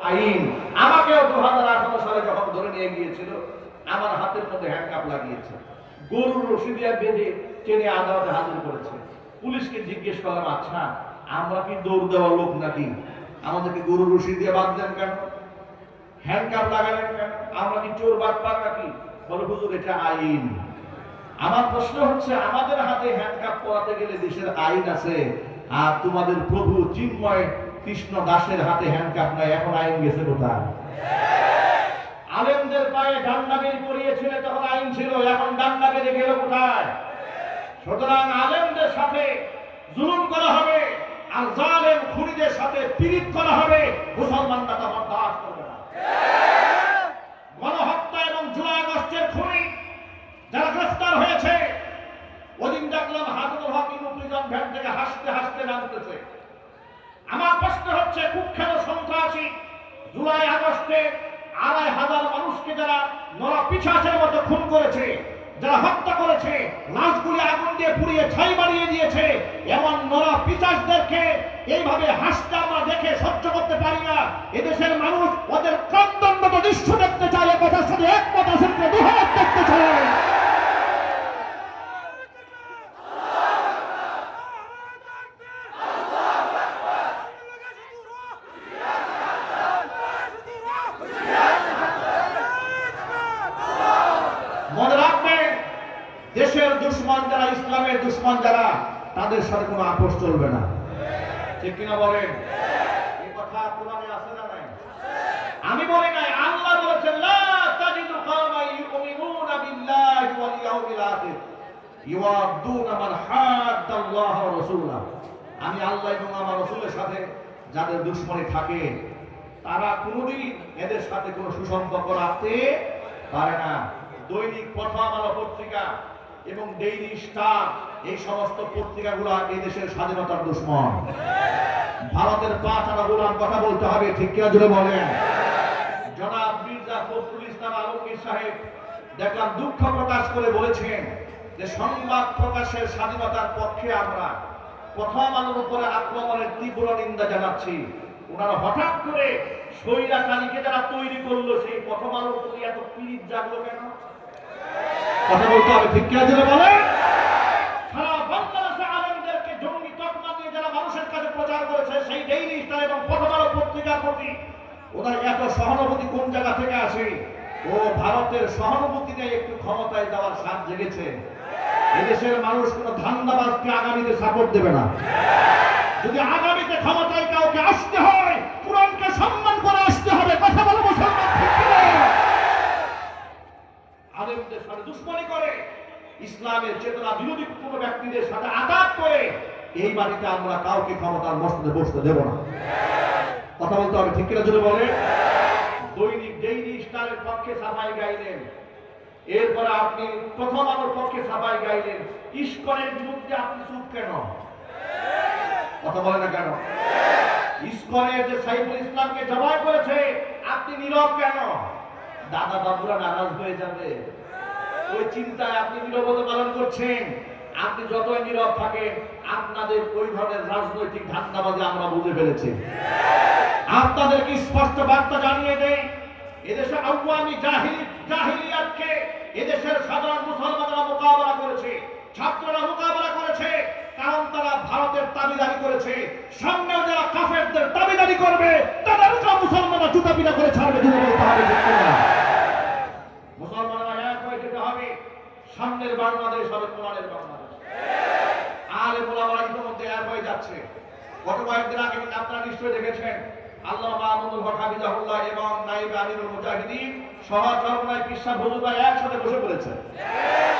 আইন। আমাকেও 2018 সালে যখন ধরে নিয়ে গিয়েছিল, আমার হাতের মধ্যে হ্যান্ডকাপ লাগিয়েছে, গরুর রশি দিয়ে বেঁধে টেনে আদালতে হাজির করেছে। পুলিশকে জিজ্ঞেস করলাম, আচ্ছা আমরা কি দৌড় দেওয়ার লোক নাকি? আমাদেরকে গরুর রশি দিয়ে বাঁধলেন কেন? হ্যান্ডকাপ লাগালেন কেন? আমরা কি চোর বাটপার নাকি? বলে হুজুর এটা আইন। আমার প্রশ্ন হচ্ছে, আমাদের হাতে হ্যান্ডকাপ পরাতে গেলে দেশের আইন আছে, আর তোমাদের প্রভু চিন্ময় কৃষ্ণ দাসের হাতে হ্যান্ডকাপ নাই, এখন আইন গেছে কোথায়? আলেমদের পায়ে ডান্ডা বের করিয়েছিলে তখন আইন ছিল, এখন ডান্ডা বেড়ে গেল কোথায়? সুতরাং আলেমদের সাথে জুলুম করা হবে, আর জালেম খুনিদের সাথে পীড়িত করা হবে, মুসলমানরা তা বরদাস্ত করবে না। গণহত্যা এবং জুলাই আগস্টের খুনি যারা গ্রেফতার হয়েছে, ওদিন দেখলাম হাসানুল হক প্রিজন ভ্যান থেকে হাসতে হাসতে নামতেছে। আমার প্রশ্ন হচ্ছে, কুখ্যাত সন্ত্রাসী জুলাই আগস্টে ২৫০০ মানুষকে যারা নরা পিশাচের মতো খুন করেছে, যারা হত্যা করেছে, লাশগুলি আগুন দিয়ে পুড়িয়ে ছাই বানিয়ে দিয়েছে, এমন নরা পিশাচদেরকে এইভাবে হাসতে আমরা দেখে সহ্য করতে পারি না। এদেশের মানুষ ওদের ক্রন্দনরত দৃশ্য দেখতে চায়, একথার সাথে একমত আছেন, দুহাত দেখতে চায়। মনে রাখবেন, দেশের দুশ্মন যারা, ইসলামের দুশ্মন যারা, তাদের সাথে কোনো আপোষ চলবে না। ঠিক কিনা বলেন? এই কথা কোরআনে আছে না নাই? আমি বলি নাই, আল্লাহ বলেছেন, লা তাজিদু কওমান ইউমিনুনা বিল্লাহি ওয়াল ইয়াউমিল আখির ইউআদ্দুনা মান হাদ্দাল্লাহ ওয়া রাসূলাহ। আমি আল্লাহ এবং আমার রাসূলের সাথে যাদের দুশমনী থাকে, তারা কোনোদিন এদের সাথে কোনো সুসম্পর্ক রাখতে পারে না। দৈনিক প্রথম আলো পত্রিকা এবং ডেইলি স্টার, এই সমস্ত পত্রিকাগুলো এই দেশের স্বাধীনতার দুশ্মন। ভারতের ৫ আনা গোলাম কথা বলতে হবে, ঠিক কিনা জোরে বলেন? জনাব মির্জা ফখরুল ইসলাম আলমগীর সাহেব দেখলাম দুঃখ প্রকাশ করে বলেছেন যে সংবাদ প্রকাশের স্বাধীনতার পক্ষে আমরা। প্রথম আলোর উপরে আক্রমণের তীব্র নিন্দা জানাচ্ছি। ওনারা হঠাৎ করে স্বৈরাচারীকে যারা তৈরি করলো, সেই প্রথম আলোর প্রতি এত পীড়িত জাগলো কেন? কথা বলতে হবে, ঠিক কিনা জোরে বলেন? সারা বাংলাদেশে আলেমদেরকে জঙ্গি তকমা দিয়ে যারা মানুষের কাছে প্রচার করেছে, সেই ডেইলি স্টার এবং প্রথম আলো পত্রিকার প্রতি ওনার এত সহানুভূতি কোন জায়গা থেকে আসে? ও ভারতের সহানুভূতি নিয়ে একটু ক্ষমতায় যাওয়ার স্বাদ জেগেছে। এদেশের মানুষ কোন ধান্দাবাজকে আগামীতে সাপোর্ট দেবে না। যদি আগামীতে ক্ষমতায় কাউকে আসতে হয়, কোরআনকে সম্মান করে আসতে হবে। কথা বলো মুসলমান, ঠিক কিনা? আলেমদের সাথে দুশ্মনী করে, ইসলামের চেতনা বিরোধী কোন ব্যক্তিদের সাথে আঘাত করে, এই বাড়িতে আমরা কাউকে ক্ষমতার মসনদে বসতে দেব না। কথা বলতে হবে, ঠিক কিনা জোরে বলে? দৈনিক ডেইলি স্টারের পক্ষে সাফাই গাইলেন, এরপরে আপনি প্রথম আলোর পক্ষে সাফাই গাইলেন, ইস্কনের বিরুদ্ধে আপনি চুপ কেন? কথা বলে না কেন? ইস্কনের যে সাইফুল ইসলামকে জবাই করেছে, আপনি নীরব কেন? দাদা বাবুরা নারাজ হয়ে যাবে, ওই চিন্তায় আপনি নীরবতা পালন করছেন। আপনি যতই নীরব থাকেন, আপনাদের ওই ধরনের রাজনৈতিক ধান্দাবাজি আমরা বুঝে ফেলেছি। আপনাদেরকে স্পষ্ট বার্তা জানিয়ে দেই, এদেশে আওয়ামী জাহিলিয়াতকে এদেশের সাধারণ মুসলমানরা মোকাবেলা করেছে, ছাত্ররা মোকাবেলা করেছে, কারণ তারা ভারতের দাবিদারি করেছে। সামনেও যারা কাফেরদের দাবিদারি করবে, তাদেরকে মুসলমানরা জুতাপিটা করে ছাড়বে। বলতে হবে, মুসলমানরা এক হয়ে যেতে হবে। সামনের বাংলাদেশ হবে কোরআনের বাংলাদেশ। আলেম ওলামারা ইতিমধ্যে এক হয়ে যাচ্ছে। গত কয়েকদিন আগে আপনারা নিশ্চয়ই দেখেছেন, আল্লামা মাহমুদুল হক হাফিজাহুল্লাহ এবং নায়েব আমিরুল মুজাহিদিন সহ চরমনাই পিসা হুজুর ভাই একসাথে বসে পড়েছে।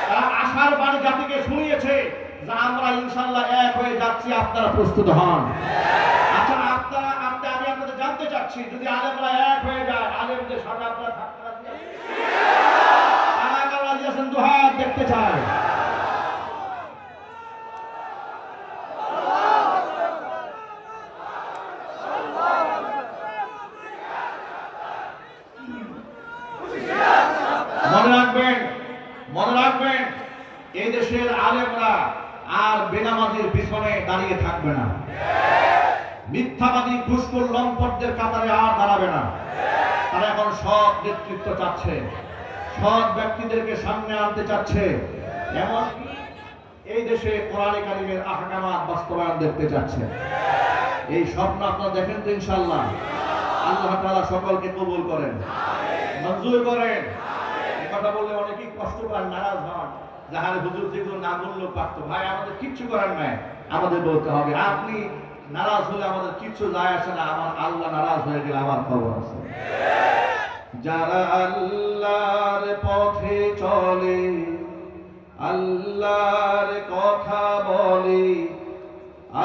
তারা আশার বাণী জাতিকে শুনিয়েছে যে আমরা ইনশাআল্লাহ এক হয়ে যাচ্ছি, আপনারা প্রস্তুত হন। আচ্ছা, আমি আপনাদের জানতে চাচ্ছি, যদি আলেমরা এক হয়ে যায়, আলেমদের সাথে আপনারা থাকতে রাজি আছেন? দুহাত দেখতে চায়। মনে রাখবেন, এই দেশের আলেমরা আর বেনামাজির পিছনে দাঁড়িয়ে থাকবে না। মিথ্যাবাদী ঘুষখোর লম্পটদের কাতারে আর দাঁড়াবে না। তারা এখন সৎ নেতৃত্ব চাচ্ছে, সৎ ব্যক্তিদেরকে সামনে আনতে চাচ্ছে, এমনকি এই দেশে কোরআনে কারিমের আহকামাত বাস্তবায়ন দেখতে চাচ্ছে। এই স্বপ্ন আপনারা দেখেন তো ইনশাআল্লাহ। আল্লাহ তাআলা সকলকে কবুল করেন, মঞ্জুর করেন। এই কথা বললে অনেকেই কষ্ট পান, নারাজ হন, যাহার হুজুর যেগুলো না বললেও পারতো। ভাই, আমাদের কিচ্ছু করার নাই, আমাদের বলতে হবে। আপনি নারাজ হলে আমাদের কিচ্ছু যায় আসে না, আমার আল্লাহ নারাজ হয়ে গেলে আমার খবর আছে। যারা আল্লাহর পথে চলে, আল্লাহর কথা বলে,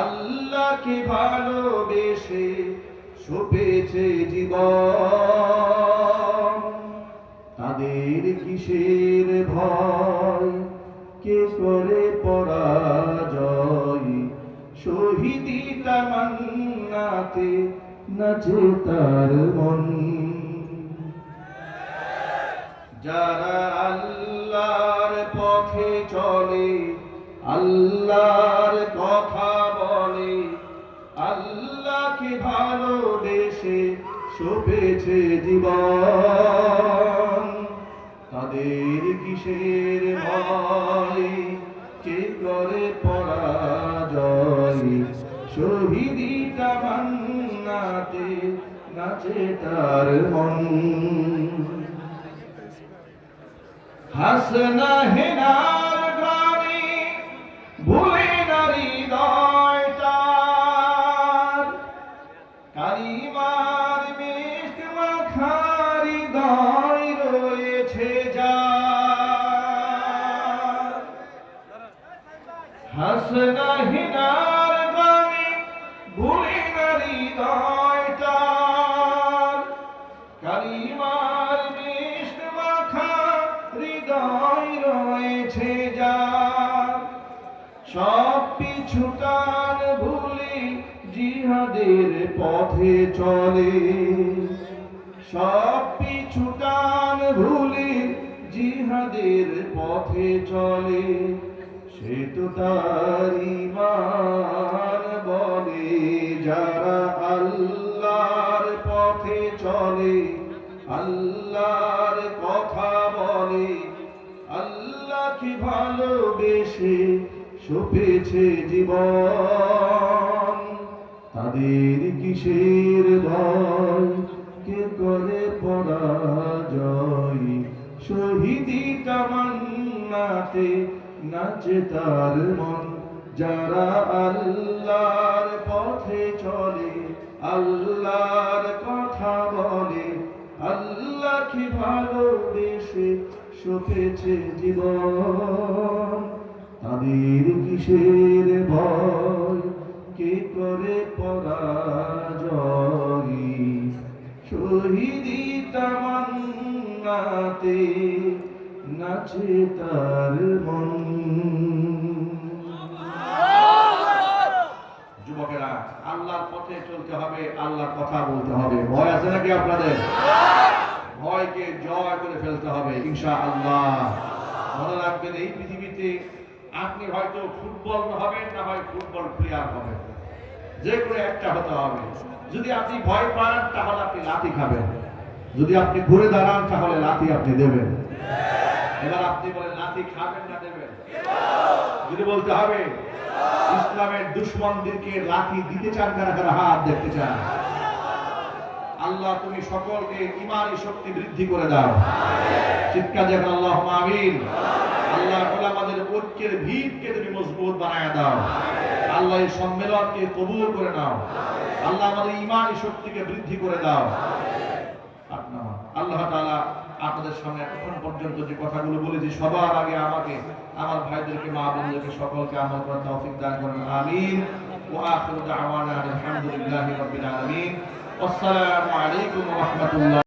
আল্লাহকে ভালোবেসে সপেছে জীবন, তাদের কিসের ভয়, কে করে পরাজয়, শহীদি তামান্নাতে নাচে তার মন। যারা আল্লাহর পথে চলে, আল্লাহর কথা বলে, আল্লাহকে ভালোবেসে সপেছে জীবন, তাদের কিসের ভয়, কে করে পরাজয়, শহীদি তামান্নাতে নাচে তার মন। হাসনা হেনার গ্রামে ভুলে নারী হৃদয়টার, কালিমার মিষ্ট মাখা হৃদয় রয়েছে যার। হাসনা হেনার গ্রামে ভুলে নারী হৃদয়টার, কালিমার মিষ্ট মাখা হৃদয় রয়েছে যার। সব পিছুটান ভুলে জিহাদের পথে চলে, সব পিছুটান ভুলে জিহাদের পথে চলে, সে তো তার ঈমান বলে। যারা আল্লাহর পথে চলে, আল্লাহর কথা বলে, আল্লাহকে ভালোবেসে সপেছে জীবন, তাদের কিসের ভয়, কে করে পরাজয়, শহীদি তামান্নাতে নাচে তার মন। যারা আল্লাহর পথে চলে, আল্লাহর কথা বলে, আল্লাহকে ভালোবেসে সপেছে জীবন, তাদের কিসের ভয়, কে করে পরাজয়, শহীদি তামান্নাতে নাচে তার মন। যুবকেরা, আল্লাহর পথে চলতে হবে, আল্লাহর কথা বলতে হবে। ভয় আছে নাকি আপনাদের? ভয়কে জয় করে ফেলতে হবে ইনশাআল্লাহ। মনে রাখবেন, এই পৃথিবীতে আপনি হয়তো ফুটবল হবেন, না হয় ফুটবল প্লেয়ার হবেন, যে করে একটা হতে হবে। যদি আপনি ভয় পান তাহলে আপনি লাথি খাবেন, যদি আপনি ঘুরে দাঁড়ান তাহলে লাথি আপনি দেবেন। এবার আপনি বলেন, লাথি খাবেন না দেবেন? যদি বলতে হবে ইসলামের দুশমনদেরকে লাথি দিতে চান কারা কারা? হাত দেখতে চান? আল্লাহ তুমি সকলকে ঈমানি শক্তি বৃদ্ধি করে দাও। চিৎকার দিয়ে আল্লাহুম্মা আমিন। আল্লাহ আমাদের ঐক্যের ভিতকে তুমি মজবুত বানায় দাও। আল্লাহ এই সম্মেলনকে কবুল করে নাও। আল্লাহ আমাদের ঈমানি শক্তিকে বৃদ্ধি করে দাও। আল্লাহ তাআলা আপনাদের সামনে এখন পর্যন্ত যে কথাগুলো বলেছি, সবার আগে আমাকে, আমার ভাইদেরকে, মা বোনদেরকে সকলকে আমল করার তৌফিক দান করেন, আমিন। ওয়া আখিরু দাওয়ানা আলহামদুলিল্লাহি রাব্বিল আলামিন। আসসালামু আলাইকুম ওয়া রাহমাতুল্লাহ।